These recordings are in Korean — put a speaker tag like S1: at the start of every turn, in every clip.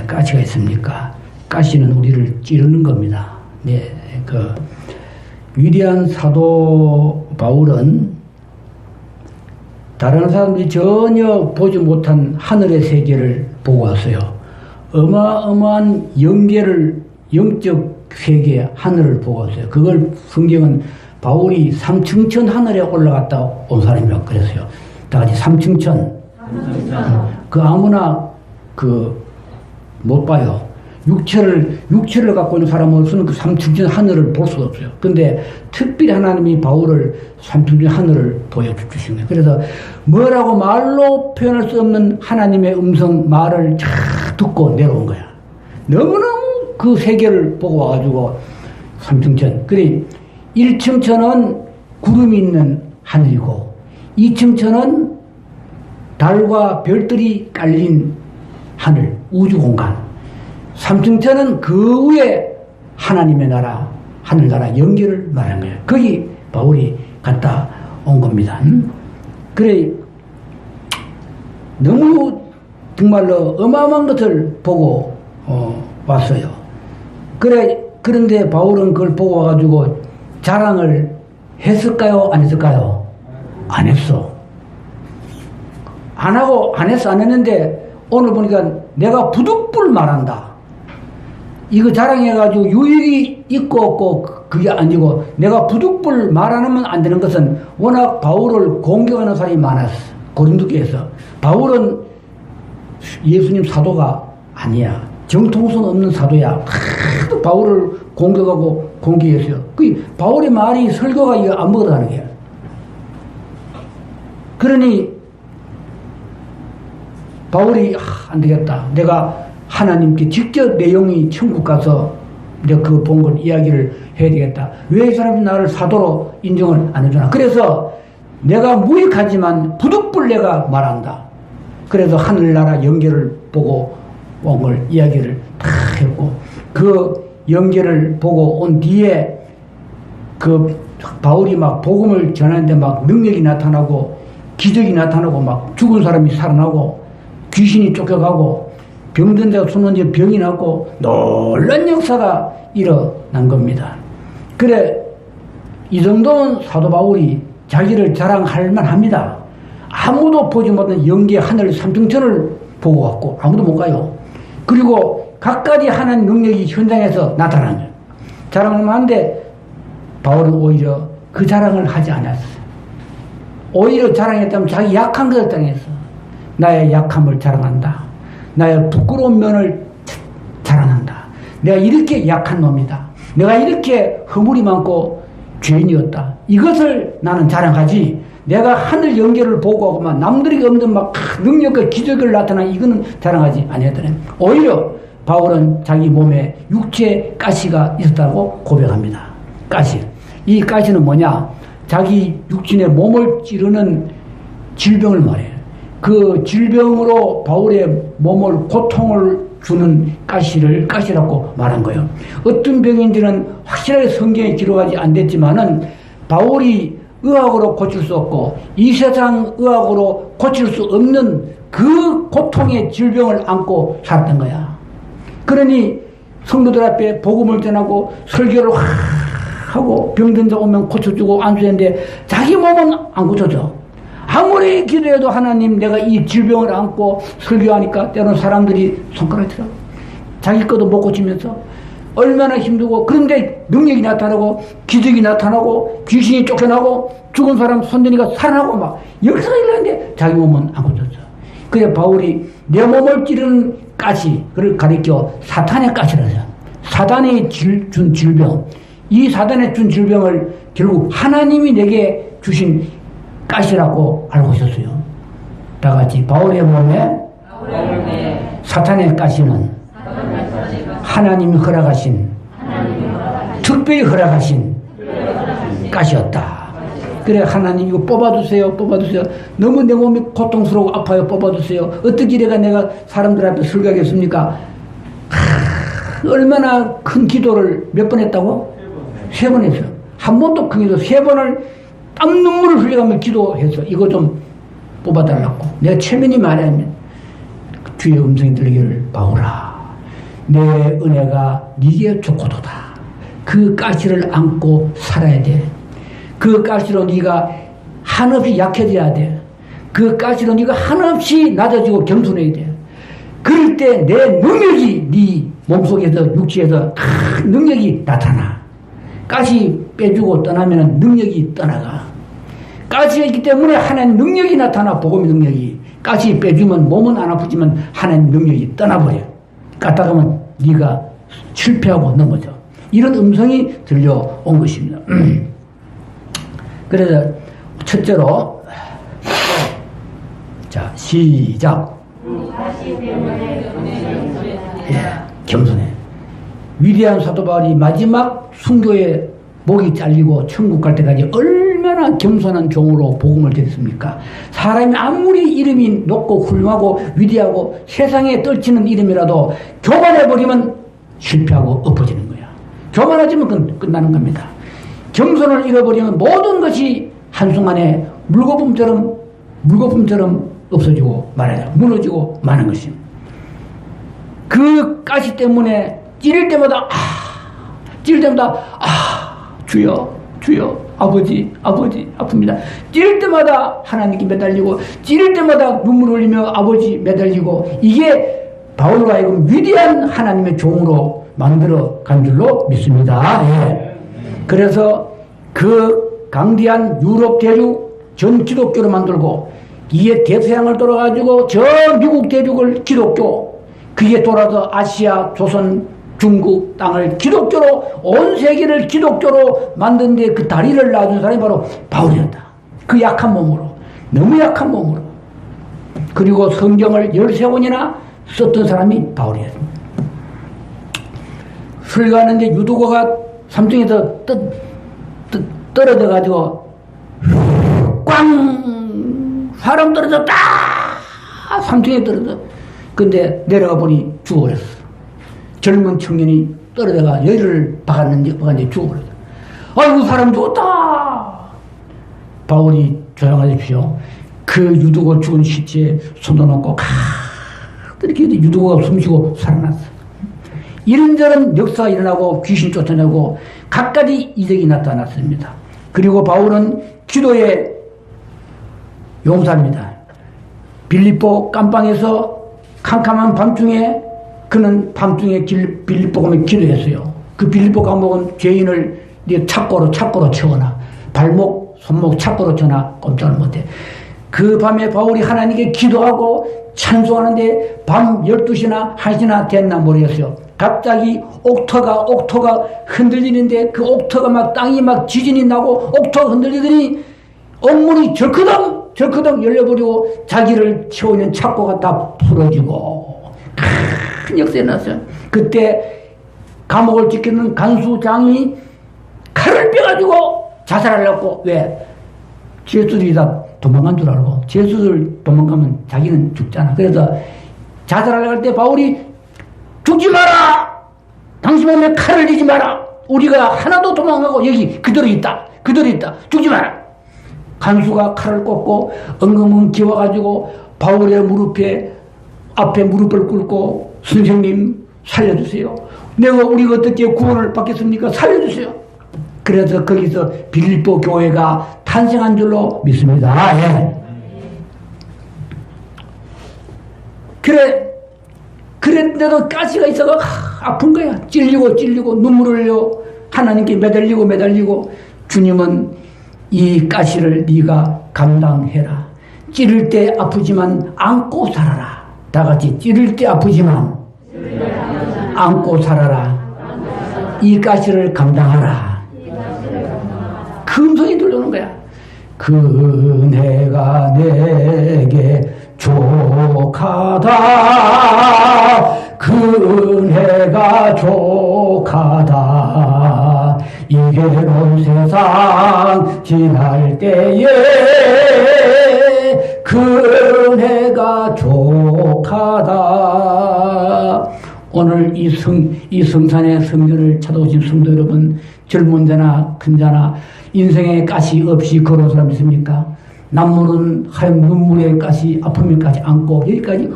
S1: 가시가 있습니까? 가시는 우리를 찌르는 겁니다. 네, 그 위대한 사도 바울은 다른 사람들이 전혀 보지 못한 하늘의 세계를 보고 왔어요. 어마어마한 영적 세계 하늘을 보고 왔어요. 그걸 성경은 바울이 삼층천 하늘에 올라갔다 온 사람이라고 그랬어요. 다 같이 삼층천. 그 아무나 못 봐요. 육체를 갖고 있는 사람으로서는 그 삼층천 하늘을 볼 수가 없어요. 근데 특별히 하나님이 바울을 삼층천 하늘을 보여주신 거예요. 그래서 뭐라고 말로 표현할 수 없는 하나님의 음성 말을 쫙 듣고 내려온 거야. 너무너무 그 세계를 보고 와가지고 삼층천. 그래 1층천은 구름이 있는 하늘이고 2층천은 달과 별들이 깔린 하늘, 우주 공간. 3층천은 그 위에 하나님의 나라, 하늘나라 연결을 말하는 거예요. 거기 바울이 갔다 온 겁니다. 그래, 너무 정말로 어마어마한 것을 보고 왔어요. 그런데 바울은 그걸 보고 와가지고 자랑을 했을까요? 안 했을까요? 안 했어. 안 했는데 오늘 보니까 내가 부득불 말한다. 이거 자랑해가지고 유익이 있고 없고 그게 아니고 내가 부득불 말하면 안 되는 것은 워낙 바울을 공격하는 사람이 많았어. 고린도교에서. 바울은 예수님 사도가 아니야. 정통성 없는 사도야. 하도 바울을 공격하고 공격했어요. 그 바울의 말이 설교가 이거 안 먹어가는 거야. 그러니 바울이 안 되겠다. 내가 하나님께 직접 내용이 천국 가서 내가 그거 본 걸 이야기를 해야 되겠다. 왜 이 사람이 나를 사도로 인정을 안 해주나. 그래서 내가 무익하지만 부득불 내가 말한다. 그래서 하늘나라 연결을 보고 온 걸 이야기를 다 했고 그 연결을 보고 온 뒤에 그 바울이 막 복음을 전하는데 막 능력이 나타나고 기적이 나타나고 막 죽은 사람이 살아나고 귀신이 쫓겨가고 병든 데가 숨은 병이 났고 놀란 역사가 일어난 겁니다. 그래 이 정도는 사도 바울이 자기를 자랑할 만합니다. 아무도 보지 못한 영계 하늘 삼층천을 보고 왔고 아무도 못 가요. 그리고 각가지 하나님 능력이 현장에서 나타나는 거예요. 자랑을 하는데 바울은 오히려 그 자랑을 하지 않았어요. 오히려 자랑했다면 자기 약한 것을 자랑했어. 나의 약함을 자랑한다. 나의 부끄러운 면을 자랑한다. 내가 이렇게 약한 놈이다. 내가 이렇게 허물이 많고 죄인이었다. 이것을 나는 자랑하지. 내가 하늘 연결을 보고 하고만 남들이 없는 막 능력과 기적을 나타나 이거는 자랑하지 아니하더래. 오히려 바울은 자기 몸에 육체 가시가 있었다고 고백합니다. 가시. 이 가시는 뭐냐? 자기 육신의 몸을 찌르는 질병을 말해요. 그 질병으로 바울의 몸을 고통을 주는 가시라고 말한 거예요. 어떤 병인지는 확실하게 성경에 기록하지 않았지만은 바울이 의학으로 고칠 수 없고 이 세상 의학으로 고칠 수 없는 그 고통의 질병을 안고 살았던 거야. 그러니 성도들 앞에 복음을 전하고 설교를 하고 병든 자 오면 고쳐주고 안수했는데 자기 몸은 안 고쳐져. 아무리 기도해도 하나님 내가 이 질병을 안고 설교하니까 때로는 사람들이 손가락을 들어. 자기 것도 못 고치면서 얼마나 힘들고 그런데 능력이 나타나고 기적이 나타나고 귀신이 쫓겨나고 죽은 사람 손대니까 살아나고 막 역사가 일어나는데 자기 몸은 안 고쳤어. 그래 바울이 내 몸을 찌르는 가시를 가리켜 사탄의 가시라고 해요. 사단이 준 질병. 이 사단이 준 질병을 결국 하나님이 내게 주신 가시라고 알고 있었어요. 다 같이 바울의 몸에 사탄의 가시는 하나님이 허락하신 특별히 허락하신 가시였다. 그래 하나님 이거 뽑아주세요. 너무 내 몸이 고통스러워 아파요. 뽑아주세요. 어떻게 내가 사람들 앞에 설교하겠습니까? 얼마나 큰 기도를 몇 번 했다고? 3번 했어요. 한 번도 그 기도 3번을 땀 눈물을 흘려가며 기도해서 이거 좀 뽑아달라고. 내가 체면이 말하면 주의 음성이 들리기를 바울아 내 은혜가 네게 좋고도다. 그 가시를 안고 살아야 돼. 그 가시로 네가 한없이 약해져야 돼. 그 가시로 네가 한없이 낮아지고 겸손해야 돼. 그럴 때 내 능력이 네 몸속에서 육체에서 큰 능력이 나타나. 가시 빼주고 떠나면 능력이 떠나가. 가시가 있기 때문에 하나님 능력이 나타나. 복음의 능력이. 가시 빼주면 몸은 안 아프지만 하나님 능력이 떠나버려. 까딱하면 네가 실패하고 넘어져. 이런 음성이 들려온 것입니다. 그래서 첫째로 자 시작. 겸손해. 위대한 사도 바울이 마지막 순교에 목이 잘리고 천국 갈 때까지 얼마나 겸손한 종으로 복음을 전했습니까? 사람이 아무리 이름이 높고 훌륭하고 위대하고 세상에 떨치는 이름이라도 교만해버리면 실패하고 엎어지는 거야. 교만하지만 그건 끝나는 겁니다. 겸손을 잃어버리면 모든 것이 한순간에 물거품처럼 없어지고 말아요. 무너지고 마는 것입니다. 그 가시 때문에 찌를 때마다 주여 아버지 아픕니다. 찌를 때마다 하나님께 매달리고 찌를 때마다 눈물 흘리며 아버지 매달리고 이게 바울로 하여금 위대한 하나님의 종으로 만들어 간 줄로 믿습니다. 예. 그래서 그 강대한 유럽 대륙 전 기독교로 만들고 이게 대서양을 돌아가지고 저 미국 대륙을 기독교, 그게 돌아서 아시아, 조선, 중국 땅을 기독교로, 온 세계를 기독교로 만든 데 그 다리를 놔준 사람이 바로 바울이었다. 그 약한 몸으로, 너무 약한 몸으로. 그리고 성경을 13권이나 썼던 사람이 바울이었다. 술 가는데 유두고가 삼중에서 떨어져가지고 꽝! 사람 떨어졌다! 삼중에 떨어져. 근데 내려가 보니 죽어버렸어. 젊은 청년이 떨어져가 열을 박았는지 죽어버렸어. 아이고, 사람 죽었다! 바울이 조용하십시오. 그 유두고 죽은 시체에 손도 놓고 이렇게 유두고가 숨쉬고 살아났어. 이런저런 역사가 일어나고 귀신 쫓아내고 갖가지 이적이 나타났습니다. 그리고 바울은 기도의 용사입니다. 빌립보 깜방에서 캄캄한 밤중에 그는 밤중에 빌립보 가면 기도했어요. 그 빌립보 감옥은 죄인을 착고로 채워놔. 발목, 손목 착고로 채워놔. 꼼짝을 못해. 그 밤에 바울이 하나님께 기도하고 찬송하는데 밤 12시나 1시나 됐나 모르겠어요. 갑자기 옥터가 흔들리는데 그 옥터가 막 땅이 막 지진이 나고 옥터가 흔들리더니 옥문이 절크덩 열려버리고 자기를 채우는 착고가 다 풀어지고 큰 역사가 났어요. 그때 감옥을 지키는 간수장이 칼을 빼가지고 자살하려고. 왜? 죄수들이 다 도망간 줄 알고, 죄수들 도망가면 자기는 죽잖아. 그래서 자살하려고 할 때 바울이 죽지 마라! 당신 몸에 칼을 내지 마라! 우리가 하나도 도망가고 여기 그대로 있다. 죽지 마라! 간수가 칼을 꽂고 엉엉엉 기워가지고 바울의 앞에 무릎을 꿇고 선생님 살려주세요. 우리가 어떻게 구원을 받겠습니까? 살려주세요. 그래서 거기서 빌립보 교회가 탄생한 줄로 믿습니다. 예. 그랬는데도 가시가 있어가 아픈 거야. 찔리고 눈물을 흘려 하나님께 매달리고 주님은 이 가시를 네가 감당해라. 찌를 때 아프지만 안고 살아라. 다 같이 찌를 때 아프지만 안고 살아라. 이 가시를 감당하라. 그 음성이 들려오는 거야. 그네가 내게 족하다. 그네가 족하다. 이 괴로운 세상 지날 때에 그네가 족하다. 오늘 이 성산의 성전을 찾아오신 성도 여러분, 젊은 자나 큰 자나 인생에 가시 없이 걸어온 사람 있습니까? 남물은 하얀 눈물의 가시 아픔에까지 안고 여기까지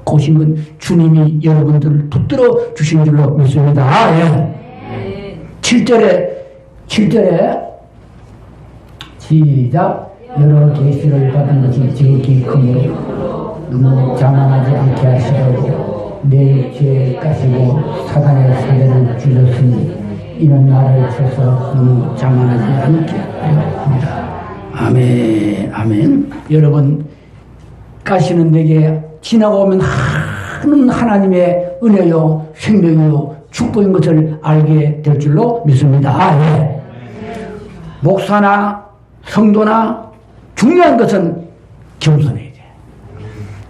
S1: 오신 건 주님이 여러분들을 붙들어 주신 줄로 믿습니다. 예. 7절에 시작. 여러 계시를 받은 것이 지극히 크므로 너무 자만하지 않게 하시려고 내 죄에 까시고 사단의 사대를 줄였으니 이는 나를 쳐서 너무 자만하지 않게 하려 합니다. 아멘. 아멘. 여러분, 가시는 내게 지나고 오면 하나님의 은혜요 생명이요 축복인 것을 알게 될 줄로 믿습니다. 예. 목사나 성도나 중요한 것은 겸손해야 돼.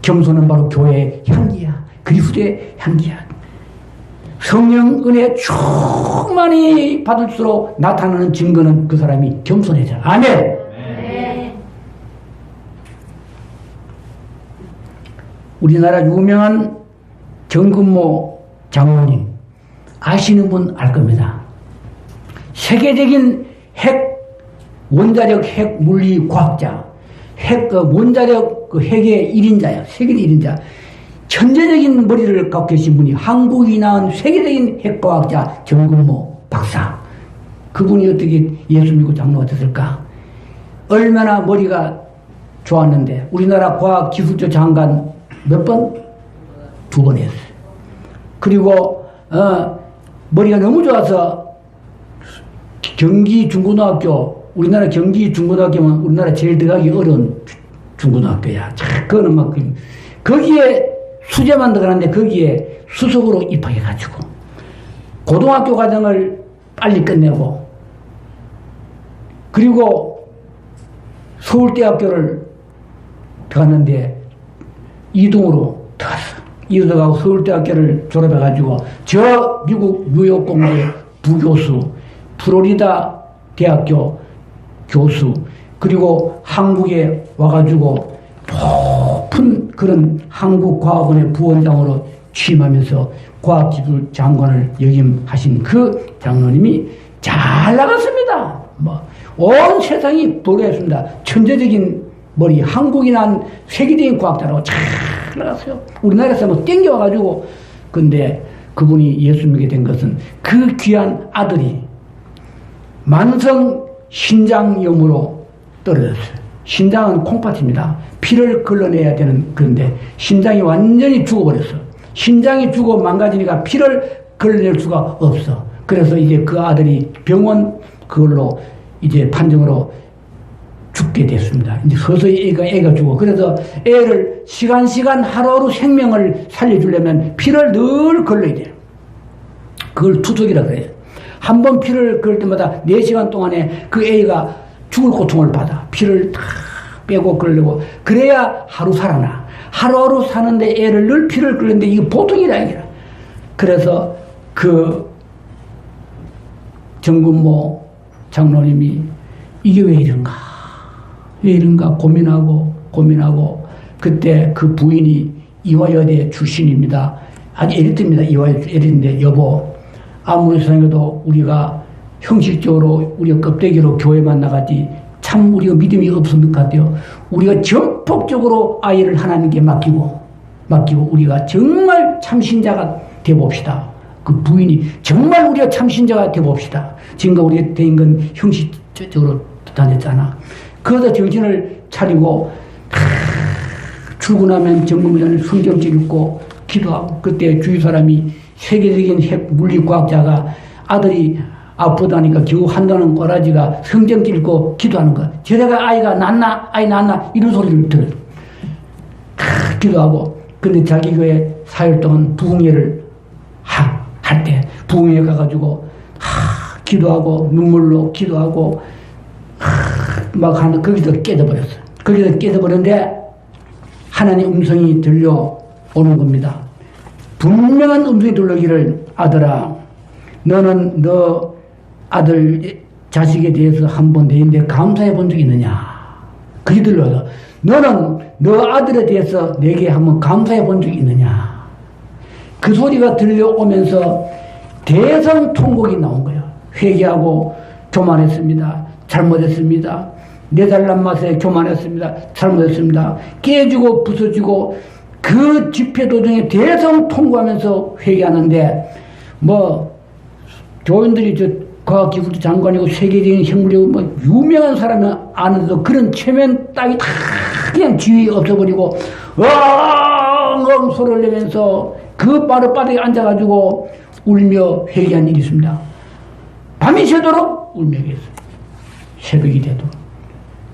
S1: 겸손은 바로 교회의 향기야. 그리스도의 향기야. 성령 은혜 충만히 받을수록 나타나는 증거는 그 사람이 겸손해져. 아멘. 네. 우리나라 유명한 정근모 장로님 아시는 분 알 겁니다. 세계적인 원자력 핵 물리 과학자, 원자력 핵의 1인자야. 세계 1인자. 천재적인 머리를 갖고 계신 분이 한국이 낳은 세계적인 핵과학자 정근모 박사. 그분이 어떻게 예수 믿고 장로가 됐을까? 얼마나 머리가 좋았는데 우리나라 과학기술조 장관 몇 번? 2번 했어요. 그리고 머리가 너무 좋아서 경기 중고등학교, 우리나라 경기 중고등학교면 우리나라 제일 들어가기 어려운 중고등학교야. 그거는 막 거기에 수재만 들어가는데 거기에 수석으로 입학해가지고 고등학교 과정을 빨리 끝내고 그리고 서울대학교를 들어갔는데 이동으로 들어갔어. 이동하고 서울대학교를 졸업해가지고 저 미국 뉴욕공대 부교수, 플로리다 대학교 교수, 그리고 한국에 와가지고 높은 그런 한국과학원의 부원장으로 취임하면서 과학기술 장관을 역임하신 그 장로님이 잘 나갔습니다. 온 세상이 도래했습니다. 천재적인 머리, 한국이 난 세계적인 과학자라고 잘 나갔어요. 우리나라에서 땡겨와가지고. 근데 그분이 예수 믿게 된 것은 그 귀한 아들이 만성 신장염으로 떨어졌어요. 신장은 콩팥입니다. 피를 걸러내야 되는 그런데 신장이 완전히 죽어버렸어. 신장이 죽어 망가지니까 피를 걸러낼 수가 없어. 그래서 이제 그 아들이 병원 그걸로 이제 판정으로 죽게 됐습니다. 이제 서서히 애가 죽어. 그래서 애를 시간 하루하루 생명을 살려주려면 피를 늘 걸러야 돼요. 그걸 투석이라 그래요. 한 번 피를 걸을 때마다 4시간 동안에 그 애가 죽을 고통을 받아. 피를 다 빼고 걸려고. 그래야 하루 살아나. 하루하루 사는데 애를 늘 피를 끓는데 이게 보통이라 아니라. 그래서 그 정근모 장로님이 이게 왜 이런가 고민하고 그때 그 부인이 이화여대 출신입니다. 아주 엘리트입니다. 엘리트인데 여보, 아무리 생각해도 우리가 형식적으로 우리가 껍데기로 교회만 나가지 참 우리가 믿음이 없었는 것 같아요. 우리가 전폭적으로 아이를 하나님께 맡기고 우리가 정말 참신자가 되봅시다. 그 부인이 정말 우리가 참신자가 되봅시다. 지금까 우리가 된 건 형식적으로 다녔잖아. 그러다 정신을 차리고 출근하면 정금전을 성경책 읽고 기도하고. 그때 주위 사람이 세계적인 핵 물리과학자가 아들이 아프다니까 겨우 한다는 꼬라지가 성경 읽고 기도하는 거야. 저래가 아이 낳나 이런 소리를 들어요. 기도하고. 근데 자기 교회 4일 동안 부흥회를 할 때 부흥회 가가지고 기도하고 눈물로 기도하고 막 하는 거기서 깨져버렸어. 거기서 깨져버렸는데 하나님 음성이 들려오는 겁니다. 분명한 음성이 들려오기를 아들아, 너는 너 아들 자식에 대해서 한번 내인데 감사해 본 적이 있느냐? 그게 들려서 너는 너 아들에 대해서 내게 한번 감사해 본 적이 있느냐? 그 소리가 들려오면서 대성통곡이 나온 거예요. 회개하고 교만했습니다. 잘못했습니다. 4잘난 맛에 교만했습니다. 잘못했습니다. 깨지고 부서지고 그 집회 도중에 대성 통과하면서 회개하는데 교인들이 과학기술도 장관이고 세계적인 생물이고 유명한 사람이 아는데도 그런 체면 따위 다 그냥 지위 없어버리고 엉엉 소리를 내면서 그 바로 바닥에 앉아가지고 울며 회개한 일이 있습니다. 밤이 새도록 울며 회개했어요. 새벽이 되도록.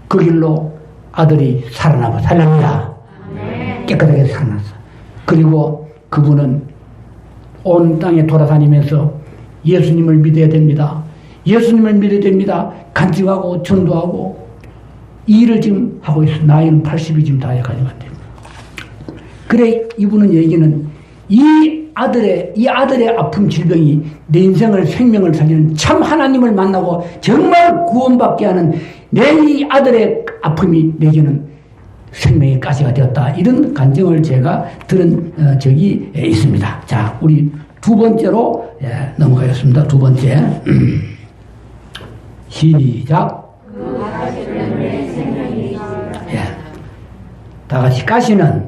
S1: 그 길로 아들이 살아나고 살랍니다. 깨끗하게 살아났어. 그리고 그분은 온 땅에 돌아다니면서 예수님을 믿어야 됩니다. 예수님을 믿어야 됩니다. 간증하고 전도하고 이 일을 지금 하고 있어. 나이는 80이 지금 다 해가지고 안 됩니다. 그래 이분은 얘기는 이 아들의 아픔 질병이 내 인생을 생명을 살리는 참 하나님을 만나고 정말 구원받게 하는 내 이 아들의 아픔이 내게는 생명의 가시가 되었다. 이런 간증을 제가 들은 적이 있습니다. 자, 우리 두 번째로 넘어가겠습니다. 두 번째. 시작. 다 같이 가시는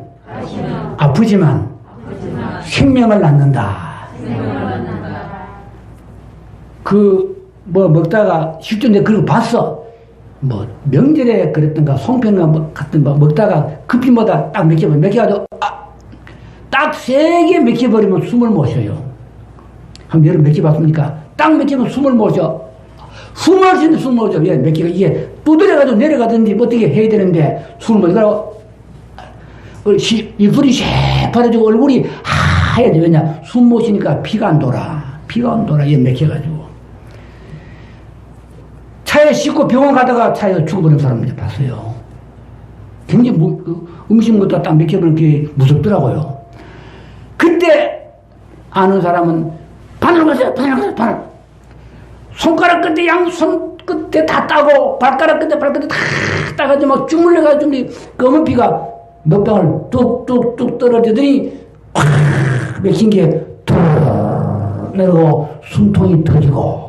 S1: 아프지만 생명을 낳는다. 먹다가 실존데 그런 거 봤어. 명절에 그랬던가 송편가 같은 거 먹다가 급히 딱 맥혀가지고 딱 3개 맥혀버리면 숨을 못 쉬어요. 한번 여러분 맥혀봤습니까? 딱 맥히면 숨을 못 쉬어. 숨을 쉬는데 숨을 못 쉬어. 왜 맥혀가 이게 두드려가지고 내려가든지 어떻게 해야 되는데 숨을 못 쉬어. 입술이 새파래지고 얼굴이 하얘야 돼. 왜냐? 숨 못 쉬니까 피가 안 돌아. 얘 맥혀가지고. 차에 싣고 병원 가다가 차에서 죽어버린 사람들 봤어요. 굉장히 음식 먹다가 딱 맥혀버리는 게 무섭더라고요. 그때 아는 사람은 바늘 가세요. 손가락 끝에 양손 끝에 다 따고 발가락 끝에 다 따가지고 막 주물러가지고 검은 피가 몇 방울 뚝뚝뚝 떨어지더니 확 맥힌 게 툭 내려가고 숨통이 터지고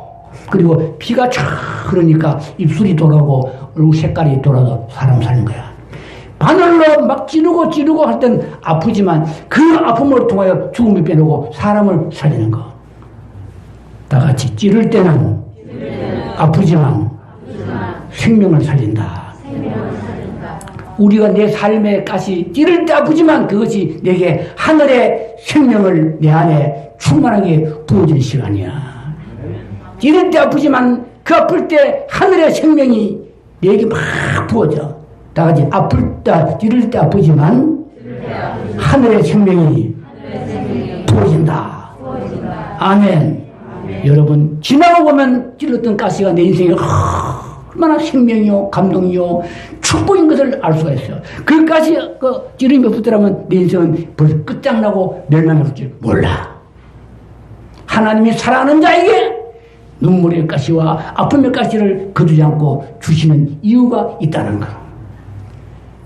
S1: 그리고 피가 촥 흐르니까 입술이 돌아오고 얼굴 색깔이 돌아서 사람 사는 거야. 바늘로 막 찌르고 할 땐 아프지만 그 아픔을 통하여 죽음을 빼내고 사람을 살리는 거. 다 같이 찌를 때는 아프지만 생명을 살린다. 우리가 내 삶의 가시 찌를 때 아프지만 그것이 내게 하늘의 생명을 내 안에 충만하게 부어줄 시간이야. 찌를 때 아프지만 그 아플 때 하늘의 생명이 내게 막 부어져. 다 같이 찌를 때 아프지만 하늘의 생명이 부어진다. 아멘. 여러분 지나고 보면 찔렀던 가시가 내 인생에 얼마나 생명이요 감동이요 축복인 것을 알 수가 있어요. 그 가시 찌름이 없더라면 내 인생은 벌써 끝장나고 멸망할 줄 몰라. 하나님이 사랑하는 자에게 눈물의 가시와 아픔의 가시를 거두지 않고 주시는 이유가 있다는 거.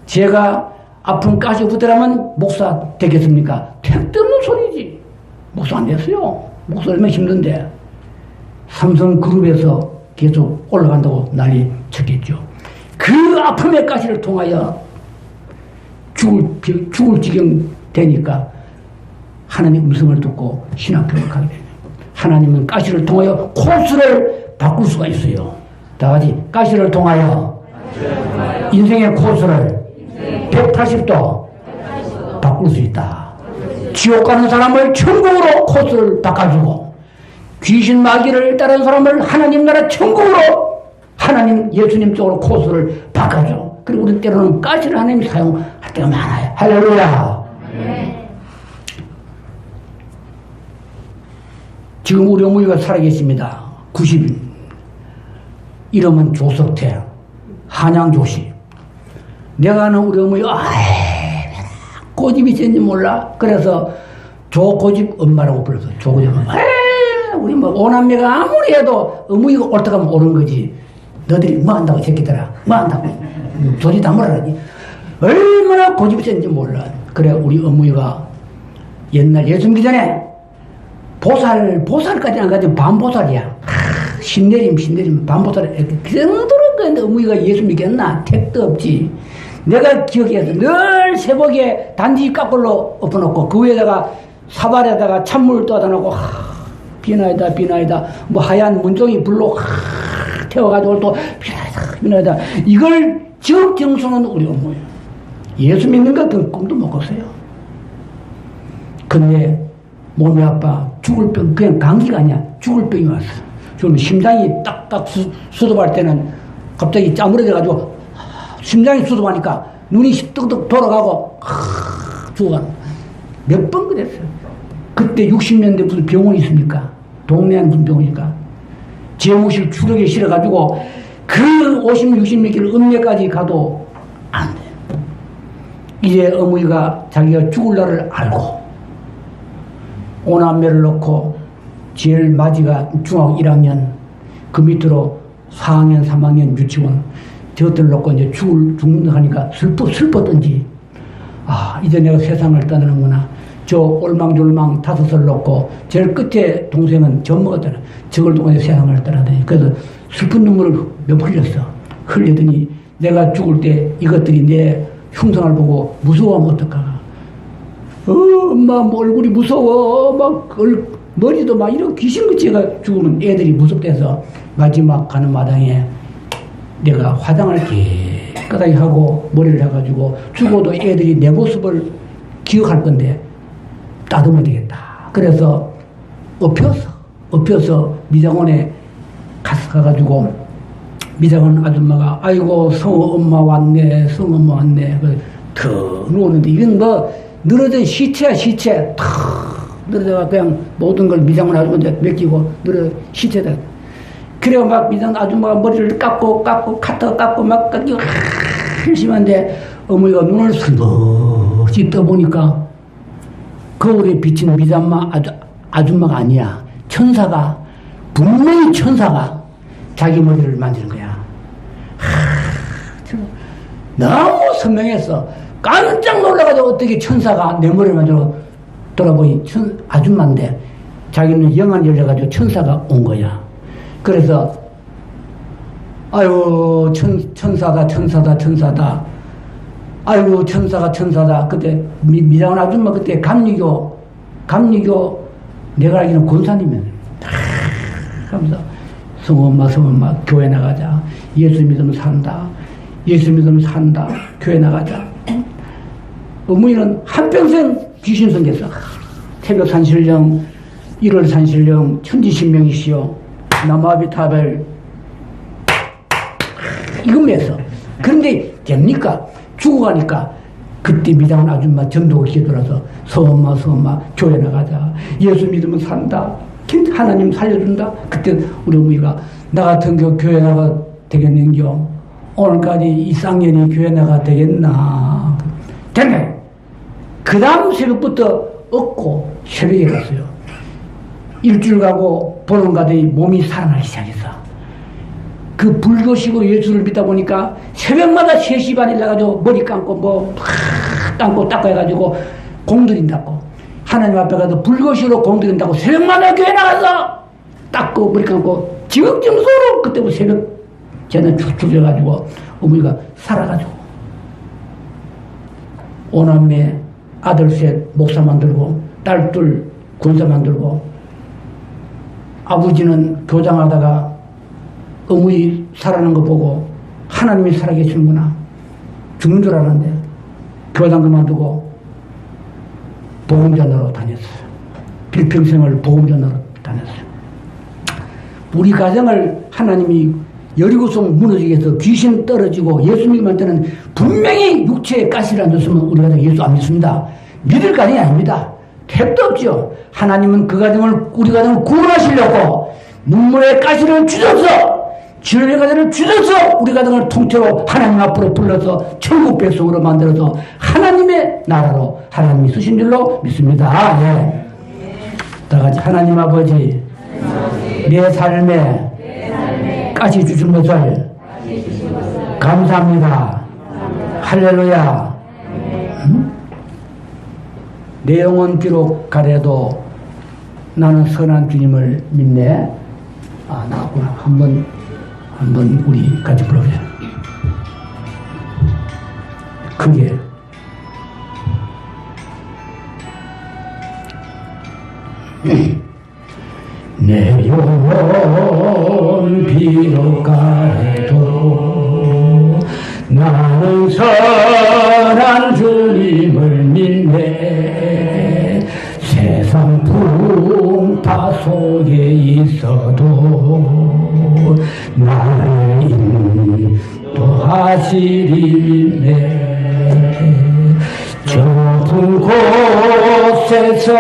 S1: 제가 아픈 가시 없더라면 목사 되겠습니까? 택도 없는 소리지. 목사 안 됐어요. 목사 얼마나 힘든데. 삼성그룹에서 계속 올라간다고 난리 쳤겠죠. 그 아픔의 가시를 통하여 죽을 지경 되니까 하나님 음성을 듣고 신학교를 가게 됩니다. 하나님은 가시를 통하여 코스를 바꿀 수가 있어요. 다 같이 가시를 통하여 인생의 코스를 180도 바꿀 수 있다. 지옥 가는 사람을 천국으로 코스를 바꿔주고 귀신 마귀를 따르는 사람을 하나님 나라 천국으로 하나님 예수님 쪽으로 코스를 바꿔줘. 그리고 우리 때로는 가시를 하나님이 사용할 때가 많아요. 할렐루야. 지금 우리 어머니가 살아계십니다. 90인. 이름은 조석태, 한양조씨. 내가 아는 우리 어머니가 고집이 있는지 몰라. 그래서 조고집 엄마라고 불렀어요. 조고집 엄마. 우리 오남매가 아무리 해도 어머니가 옳다고 하면 옳은 거지. 너들이 뭐 한다고 새끼들아. 뭐 한다고. 조지 다 몰아라지. 얼마나 고집이 있는지 몰라. 그래 우리 어머니가 옛날 예수 믿기 전에 보살까지 안 가지고 반보살이야. 신내림 반보살. 그 정도로 근데 어머니가 예수 믿겠나? 택도 없지. 내가 기억해서 늘 새벽에 단지 깎을로 엎어놓고 그 위에다가 사발에다가 찬물을 떠다 놓고 비나이다 비나이다 뭐 하얀 문종이 불로 태워가지고 또 비나이다 비나이다 이걸 적정수는 우리 어머니예요. 예수 믿는 것은 꿈도 못 꿨어요. 근데 몸이 아파 죽을 병 그냥 감기가 아니야. 죽을 병이 왔어. 좀 심장이 딱딱 수도할 때는 갑자기 짜물어져가지고 심장이 수도하니까 눈이 떡떡 돌아가고 죽어가는 몇 번 그랬어요. 그때 60년대 무슨 병원이 있습니까? 동네에 무슨 병원이니까 재무실 추력에 실어가지고 그 50, 60몇 킬로 읍내까지 가도 안 돼. 이제 어머니가 자기가 죽을 날을 알고 오남매를 넣고 제일 마지가 중학교 1학년 그 밑으로 4학년 3학년 유치원 저것들 놓고 이제 죽는다 하니까 슬펐던지 이제 내가 세상을 떠나는구나. 저 올망졸망 5살 놓고 제일 끝에 동생은 젖 먹었잖아. 저걸 두고 이제 세상을 떠나더니 그래서 슬픈 눈물을 몇 번 흘렸어. 흘리더니 내가 죽을 때 이것들이 내 흉상을 보고 무서워하면 어떡하나. 엄마 뭐 얼굴이 무서워. 막 머리도 막 이런 귀신같이 죽으면 애들이 무섭대서 마지막 가는 마당에 내가 화장을 깨끗하게 하고 머리를 해가지고 죽어도 애들이 내 모습을 기억할 건데 따듬어야 되겠다. 그래서 엎혀서 미장원에 가가지고 미장원 아줌마가 아이고 성우 엄마 왔네 성우 엄마 왔네 더 누웠는데 이건 뭐 늘어진 시체야 시체 탁 늘어져가 그냥 모든 걸 미장원 아줌마한테 맡기고 늘어 시체다. 그래요 막 미장 아줌마가 머리를 깎고 카터 깎고 막 깎고 심한데 어머니가 눈을 슬쩍 떠보니까 거울에 비친 미장마 아줌마가 아니야. 천사가 분명히 천사가 자기 머리를 만지는 거야. 너무 선명했어. 깜짝 놀라가지고 어떻게 천사가 내 머리를 만지고 돌아보니 아줌마인데 자기는 영안 열려가지고 천사가 온 거야. 그래서 아이고 천사다 아이고 천사다 그때 미장원 아줌마 그때 감리교 내가 알기로는 권사님이었네. 하면서 성엄마 교회 나가자. 예수 믿으면 산다. 교회 나가자. 어머니는 한평생 귀신 섬겼어. 새벽 산신령 1월 산신령 천지신명이시여 남아비타벨 이것만 했어. 그런데 됩니까? 죽어가니까 그때 미장원 아줌마 전도가 기도라서 서엄마 교회 나가자. 예수 믿으면 산다. 하나님 살려준다. 그때 우리 어머니가 나 같은 교회 나가 되겠는겨. 오늘까지 이 쌍년이 교회 나가 되겠나. 됐네. 그 다음 새벽부터 얻고 새벽에 갔어요. 일주일 가고 보름 가더니 몸이 살아나기 시작했어. 그 불교식으로 예수를 믿다 보니까 새벽마다 3시 반에 나가지고 머리 감고 닦고 해가지고 공들인다고. 하나님 앞에 가서 불교식으로 공들인다고 새벽마다 교회 나가서 닦고 머리 감고 지극정성으로 그때부터 새벽 쟤는 축축 해가지고 어머니가 살아가지고 오남매 아들 셋 목사 만들고 딸 둘 군사 만들고 아버지는 교장하다가 어머니 살아난 거 보고 하나님이 살아계시는구나. 죽는 줄 알았는데 교장 그만두고 보험전으로 다녔어요. 빌평생을 보험전으로 다녔어요. 우리 가정을 하나님이 여리고성 무너지게 해서 귀신 떨어지고 예수 믿으면 때는 분명히 육체에 가시를 안 줬으면 우리 가정 예수 안 믿습니다. 믿을 가정이 아닙니다. 택도 없죠. 하나님은 그 가정을 우리 가정을 구원하시려고 눈물에 가시를 주셔서 지혈의 가정을 주셔서 우리 가정을 통째로 하나님 앞으로 불러서 천국 백성으로 만들어서 하나님의 나라로 하나님이 쓰신 줄로 믿습니다. 네. 다 같이 하나님 아버지 내 삶에 가시 주신 것을 감사합니다. 할렐루야. 내 영혼 비록 가래도 나는 선한 주님을 믿네. 나구나. 한번 한번 우리 같이 불러보자. 그게 내 영혼 비록 가래도 나는 선한 주님을 믿네. 세상 풍파 속에 있어도 나를 인도하시리 믿네. 좁은 곳에서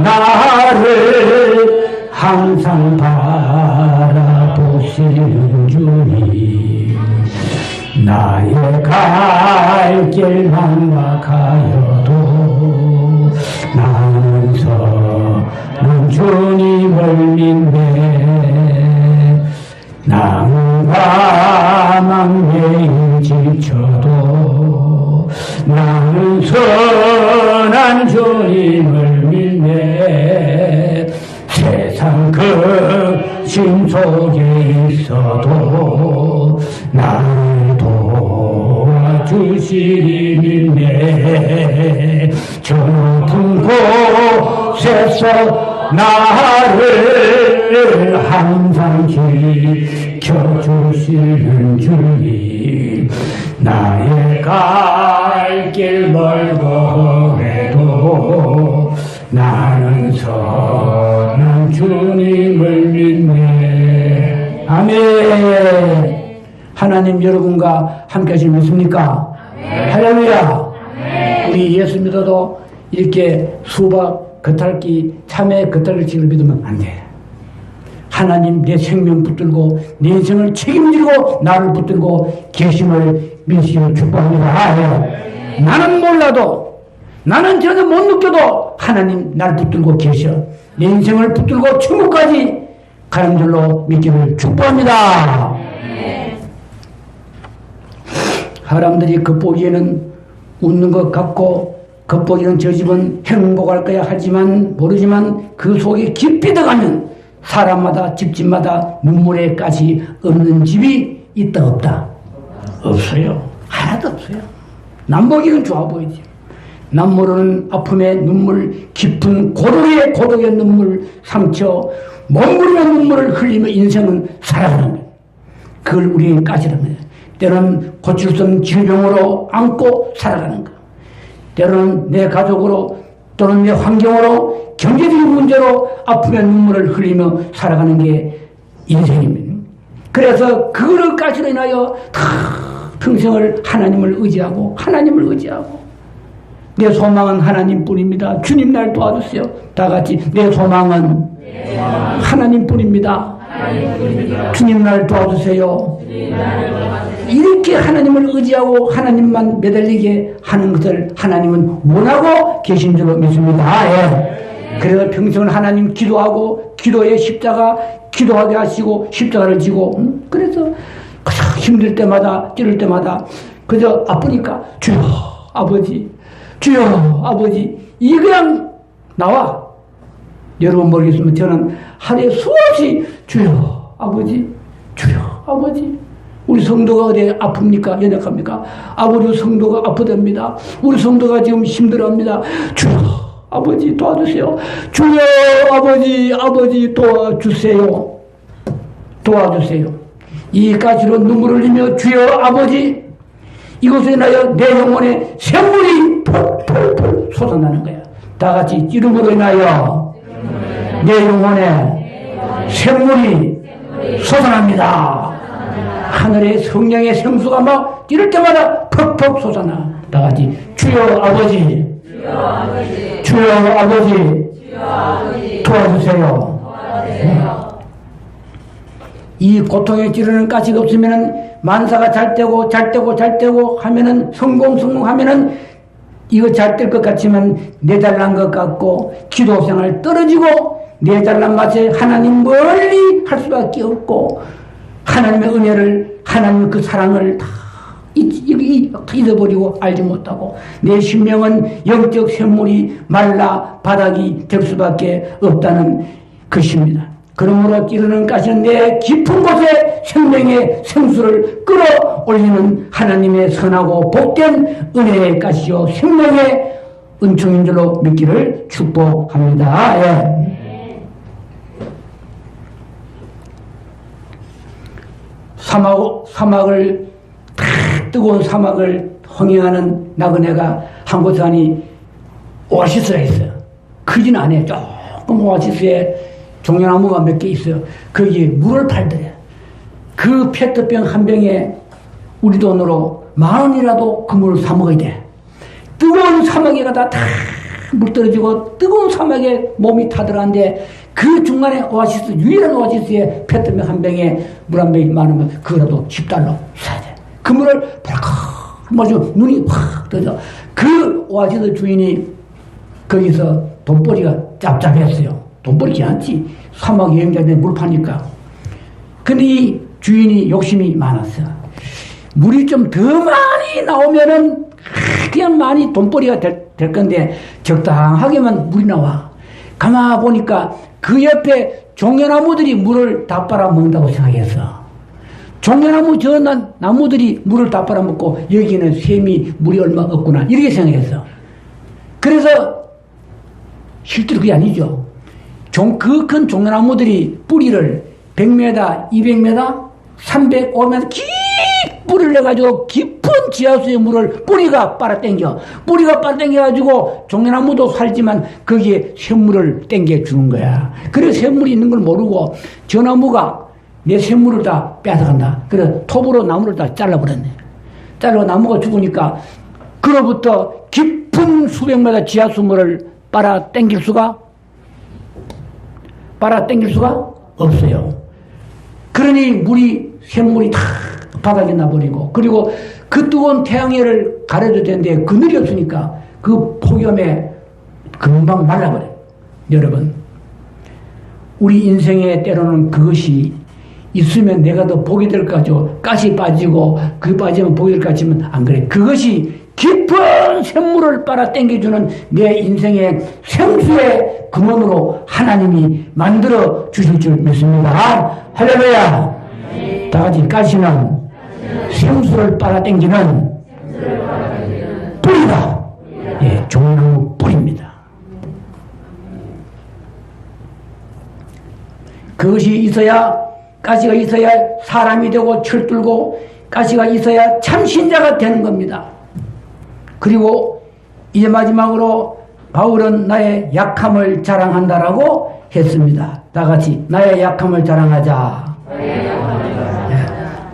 S1: 나를 항상 바라보시는 주님, 나의 갈 길 막막하여도 나는 선한 주님을 믿네. 남과 망매인 지쳐도 나는 선한 주님을 믿네. 세상 근심 속에 있어도 나를 도와주시리 믿네. 좁은 곳에서 나를 항상 지켜주시는 주님, 나의 갈 길 멀고 해도 나는 선한 주님을 믿네. 아멘. 하나님 여러분과 함께 하시면 믿습니까? 할렐루야. 우리 예수 믿어도 이렇게 수박 겉핥기 참외 겉핥기를 믿으면 안 돼. 하나님 내 생명 붙들고 내 인생을 책임지고 나를 붙들고 계심을 믿으시기를 축복합니다. 나는 몰라도, 나는 전혀 못 느껴도 하나님 나를 붙들고 계셔. 내 인생을 붙들고 천국까지 가는 줄로 믿기를 축복합니다. 사람들이 겉보기에는 웃는 것 같고 겉보기에는 저 집은 행복할 거야 하지만 모르지만 그 속에 깊이 들어가면 사람마다 집집마다 눈물에 가시 없는 집이 있다 없다? 없어요. 하나도 없어요. 남보기는 좋아 보이지. 남 모르는 아픔의 눈물, 깊은 고독의 눈물, 상처, 머무르는 눈물을 흘리며 인생은 살아가는 거예요. 그걸 우리는 까지는 거예요. 때로는 고칠 수 없는 질병으로 안고 살아가는 거예요. 때로는 내 가족으로 또는 내 환경으로 경제적인 문제로 아픔의 눈물을 흘리며 살아가는 게 인생입니다. 그래서 그거를 까지로 인하여 다 평생을 하나님을 의지하고 내 소망은 하나님뿐입니다. 주님 날 도와주세요. 다 같이 내 소망은 하나님뿐입니다. 주님 날 도와주세요. 이렇게 하나님을 의지하고 하나님만 매달리게 하는 것을 하나님은 원하고 계신 줄로 믿습니다. 예. 그래서 평생을 하나님 기도하고 기도의 십자가 기도하게 하시고 십자가를 지고 그래서 힘들 때마다 찌를 때마다 그저 아프니까 주여 아버지 주여 아버지 이 그냥 나와. 여러분 모르겠으면 저는 하루에 수없이 주여 아버지 주여 아버지 우리 성도가 어디 아픕니까? 연약합니까? 아버지 성도가 아프답니다. 우리 성도가 지금 힘들어합니다. 주여 아버지 도와주세요. 주여 아버지 도와주세요. 이 가시로 눈물을 흘리며 주여 아버지 이곳에 인하여 내 영혼에 샘물이 펄펄펄 솟아나는 거야. 다 같이 이름으로 인하여 내 영혼에 샘물이 솟아납니다. 하늘의 성령의 생수가 막 이럴 때마다 퍽퍽 솟아나. 다 같이 주여 아버지 도와주세요. 이 고통에 찌르는 가시가 없으면은 만사가 잘 되고 하면은 성공하면은 이거 잘 될 것 같지만 내 잘난 것 같고 기도 생활 떨어지고 내 잘난 맛에 하나님 멀리 할 수밖에 없고 하나님의 은혜를 하나님의 그 사랑을 다 잊어버리고 알지 못하고 내 심령은 영적 샘물이 말라 바닥이 될 수밖에 없다는 것입니다. 그러므로 찌르는 가시는 내 깊은 곳에 생명의 생수를 끌어올리는 하나님의 선하고 복된 은혜의 가시요 생명의 은총인 줄로 믿기를 축복합니다. 예. 사막을 뜨거운 사막을 흥행하는 나그네가 한 곳에 가니 오아시스가 있어요. 크진 않아요. 조금 오아시스에 종려나무가 몇 개 있어요. 거기에 물을 팔더래. 그 페트병 한 병에 우리 돈으로 10,000원이라도 그 물을 사 먹어야 돼. 뜨거운 사막에 가다 다 물 떨어지고 뜨거운 사막에 몸이 타들어가는데 그 중간에 오아시스, 유일한 오아시스에 페트병 한 병에 물 한 병이 많으면 그거라도 $10 사야 돼. 그 물을 벌컥 마시고 눈이 확 떠져. 그 오아시스 주인이 거기서 돈벌이가 짭짭했어요. 돈벌이 괜찮지. 사막 여행자들 물 파니까. 근데 이 주인이 욕심이 많았어. 물이 좀 더 많이 나오면은 그냥 많이 돈벌이가 될 건데 적당하게만 물이 나와. 가만 보니까 그 옆에 종려나무들이 물을 다 빨아먹는다고 생각했어. 종려나무 저 나무들이 물을 다 빨아먹고 여기는 샘이 물이 얼마 없구나 이렇게 생각했어. 그래서 실제로 그게 아니죠. 그 큰 종려나무들이 뿌리를 100m, 200m, 300m 뿌리를 내가지고 깊은 지하수의 물을 뿌리가 빨아당겨. 뿌리가 빨아당겨가지고 종려나무도 살지만 거기에 샘물을 땡겨주는 거야. 그래서 샘물이 있는 걸 모르고 저 나무가 내 샘물을 다 뺏어간다. 그래서 톱으로 나무를 다 잘라버렸네. 잘라 나무가 죽으니까 그로부터 깊은 수백 m 지하수 물을 빨아당길 수가 없어요. 그러니 샘물이 다 바닥에 나버리고, 그리고 그 뜨거운 태양열을 가려도 되는데 그늘이 없으니까 그 폭염에 금방 말라버려요. 여러분, 우리 인생에 때로는 그것이 있으면 내가 더 복이 될 것 같죠. 가시 빠지고 그 빠지면 복이 될 것 같지만 안 그래. 그것이 깊은 샘물을 빨아 당겨주는 내 인생의 생수의 근원으로 하나님이 만들어 주실 줄 믿습니다. 할렐루야. 다 같이 가시는 생수를 빨아 당기는 뿌리다. 예, 종나무 뿌리입니다. 그것이 있어야, 가시가 있어야 사람이 되고 철들고 가시가 있어야 참신자가 되는 겁니다. 그리고 이제 마지막으로 바울은 나의 약함을 자랑한다라고 했습니다. 다 같이 나의 약함을 자랑하자.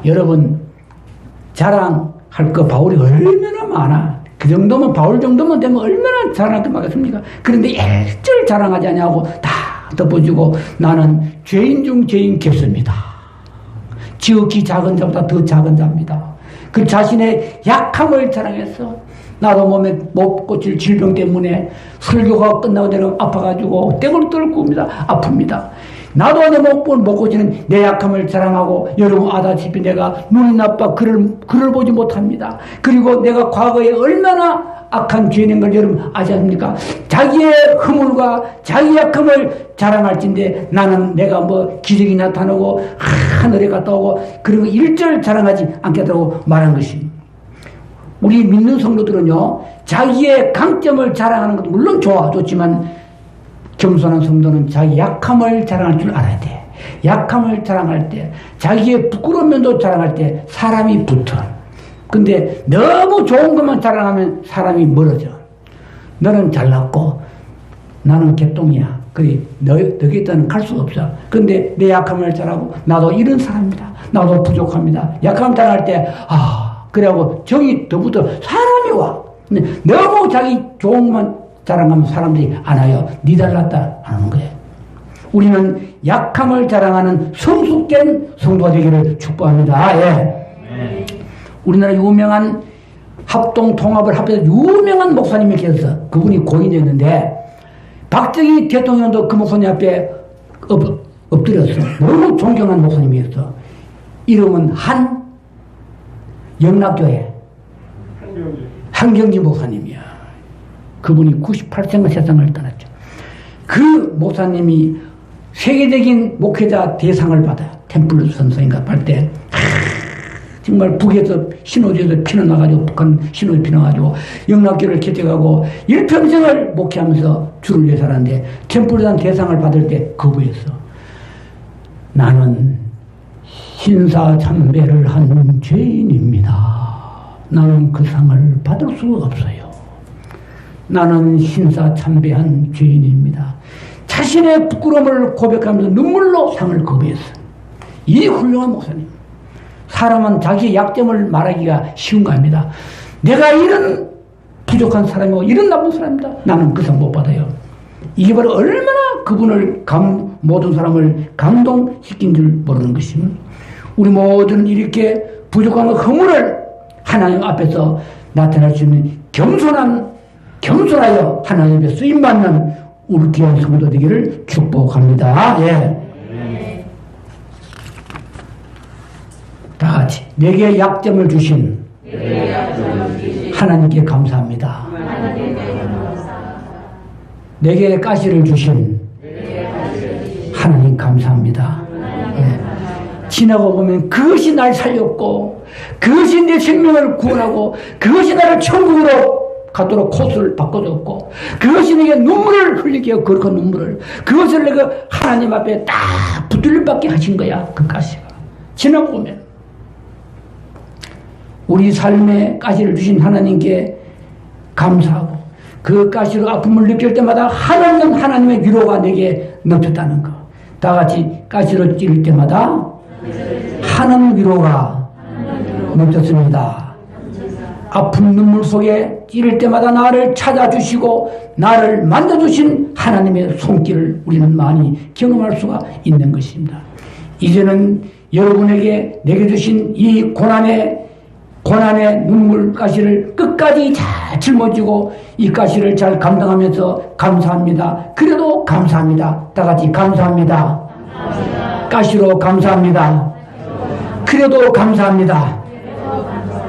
S1: 여러분, 자랑할 거 바울이 얼마나 많아. 그 정도면, 바울 정도면 되면 얼마나 자랑할 거 많겠습니까? 그런데 일절 자랑하지 않냐고 다 덮어주고 나는 죄인 중 죄인 겠습니다. 지극히 작은 자보다 더 작은 자입니다. 그 자신의 약함을 자랑했어. 나도 몸에 못 고칠 질병 때문에 설교가 끝나고 내가 아파가지고 떼굴 떨고 아픕니다. 나도 내 못 고치는 내 약함을 자랑하고, 여러분 아다시피 내가 눈이 나빠 글을 보지 못합니다. 그리고 내가 과거에 얼마나 악한 죄인 걸 여러분 아지 않습니까? 자기의 허물과 자기 약함을 자랑할진데 나는 내가 뭐 기적이 나타나고 하늘에 갔다 오고 그리고 일절 자랑하지 않겠다고 말한 것입니다. 우리 믿는 성도들은요, 자기의 강점을 자랑하는 것도 물론 좋지만 겸손한 성도는 자기 약함을 자랑할 줄 알아야 돼. 약함을 자랑할 때, 자기의 부끄러운 면도 자랑할 때 사람이 붙어. 근데 너무 좋은 것만 자랑하면 사람이 멀어져. 너는 잘났고 나는 개똥이야. 그래, 너희들은 갈 수 없어. 근데 내 약함을 자랑하고 나도 이런 사람입니다. 나도 부족합니다. 약함을 자랑할 때 그래하고 정이 더 붙어 사람이 와. 근데 너무 자기 좋은 것만 자랑하면 사람들이 안 와요. 니 달랐다 하는 거예요. 우리는 약함을 자랑하는 성숙된 성도가 되기를 축복합니다. 예. 우리나라 유명한 합동 통합을 합해서 유명한 목사님이 계셨어. 그분이 고인이었는데 박정희 대통령도 그 목사님 앞에 엎드렸어. 너무 존경한 목사님이었어. 이름은 영락교회 한경지 목사님이야. 그분이 98세가 세상을 떠났죠. 그 목사님이 세계적인 목회자 대상을 받아. 템플 선생인가 할 때. 정말 북에서 신호지에서 피어나가지고 북한 신호지 피어나가지고 영락교를 개척하고 일평생을 목회하면서 주를 위해 살았는데 템플단 대상을 받을 때 거부했어. 나는 신사참배를 한 죄인입니다. 나는 그 상을 받을 수가 없어요. 나는 신사참배한 죄인입니다. 자신의 부끄러움을 고백하면서 눈물로 상을 거부했어. 이 훌륭한 목사님. 사람은 자기의 약점을 말하기가 쉬운 거 아닙니다. 내가 이런 부족한 사람이고 이런 나쁜 사람입니다. 나는 그 상 못 받아요. 이게 바로 얼마나 그분을 모든 사람을 감동시킨 줄 모르는 것입니다. 우리 모두는 이렇게 부족한 허물을 하나님 앞에서 나타낼 수 있는 겸손하여 하나님 앞에 쓰임받는 우리 귀한 성도 되기를 축복합니다. 예. 다 같이 내게 약점을 주신 하나님께 감사합니다. 내게 가시를 주신 하나님 감사합니다. 예. 지나고 보면 그것이 날 살렸고 그것이 내 생명을 구원하고 그것이 나를 천국으로 가도록 코스를 바꿔줬고 그것이 내게 눈물을 흘리게 하고 거룩한 눈물을 그것을 내가 하나님 앞에 딱 붙들릴 밖에 하신 거야. 그 가시가 지나고 보면 우리 삶에 가시를 주신 하나님께 감사하고 그 가시로 아픔을 느낄 때마다 하나님 하나님의 위로가 내게 넘쳤다는 거. 다 같이 가시를 찌를 때마다 하나님 위로가 넘쳤습니다. 아픈 눈물 속에 찌를 때마다 나를 찾아주시고 나를 만져주신 하나님의 손길을 우리는 많이 경험할 수가 있는 것입니다. 이제는 여러분에게 내게 주신 이 고난의 눈물 가시를 끝까지 잘 짊어지고 이 가시를 잘 감당하면서 감사합니다. 그래도 감사합니다. 다 같이 감사합니다. 가시로 감사합니다. 그래도 감사합니다.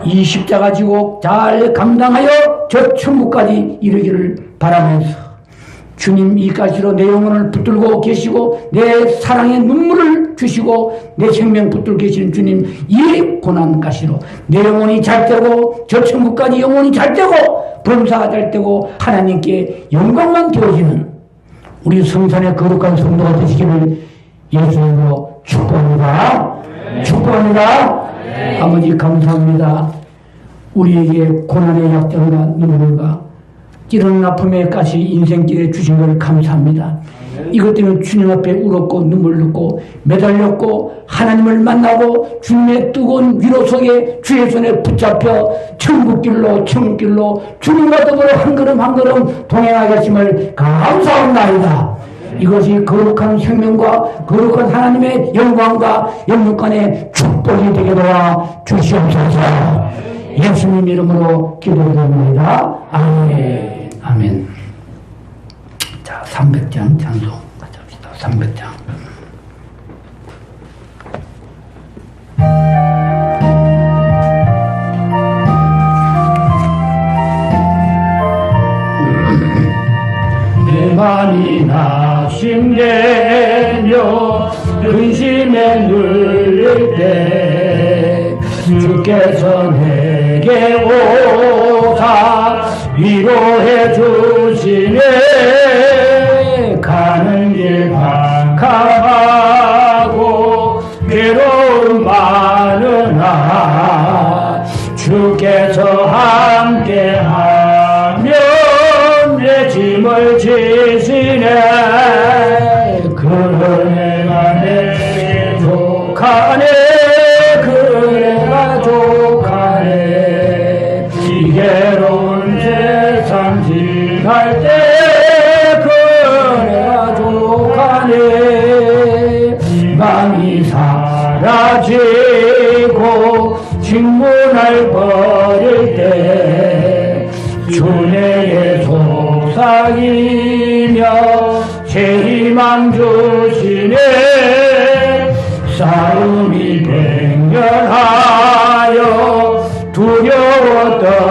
S1: 이 십자가 지고 잘 감당하여 저 천국까지 이르기를 바라면서 주님 이 가시로 내 영혼을 붙들고 계시고 내 사랑의 눈물을 주시고 내 생명 붙들고 계시는 주님 이 고난 가시로 내 영혼이 잘 되고 저 천국까지 영혼이 잘 되고 범사가 잘 되고 하나님께 영광만 되어지는 우리 성산의 거룩한 성도가 되시기를 예수님으로 축복합니다. 축복합니다. 아버지 감사합니다. 우리에게 고난의 약점과 눈물과 찌르는 아픔의 가시 인생길에 주신 걸 감사합니다. 이것 때문에 주님 앞에 울었고 눈물 흘렸고 매달렸고 하나님을 만나고 주님의 뜨거운 위로 속에 주의 손에 붙잡혀 천국길로 주님과 더불어 한 걸음 한 걸음 동행하게 하심을 감사합니다. 이것이 거룩한 생명과 거룩한 하나님의 영광과 영육간의 축복이 되게 도와 주시옵소서. 예수님 이름으로 기도드립니다. 아멘. 아멘. 자, 300장 찬송 같이 합시다. 300장. 내 맘이 낙심되며 근심에 눌릴 때 주께서 내게 오사 위로해 주시네. 가는 길 캄캄하고 괴로움 많으나 주께서 함께하면 내 짐을 지시네. 그 은혜가 내게 족하네. 그래가 족하네. 이괴로운 세상 지날 때 그래가 족하네. 희망이 사라지고 직문을 버릴 때 주 내게 속삭이며 제 희망 주시네. 싸움이 맹렬하여 두려웠던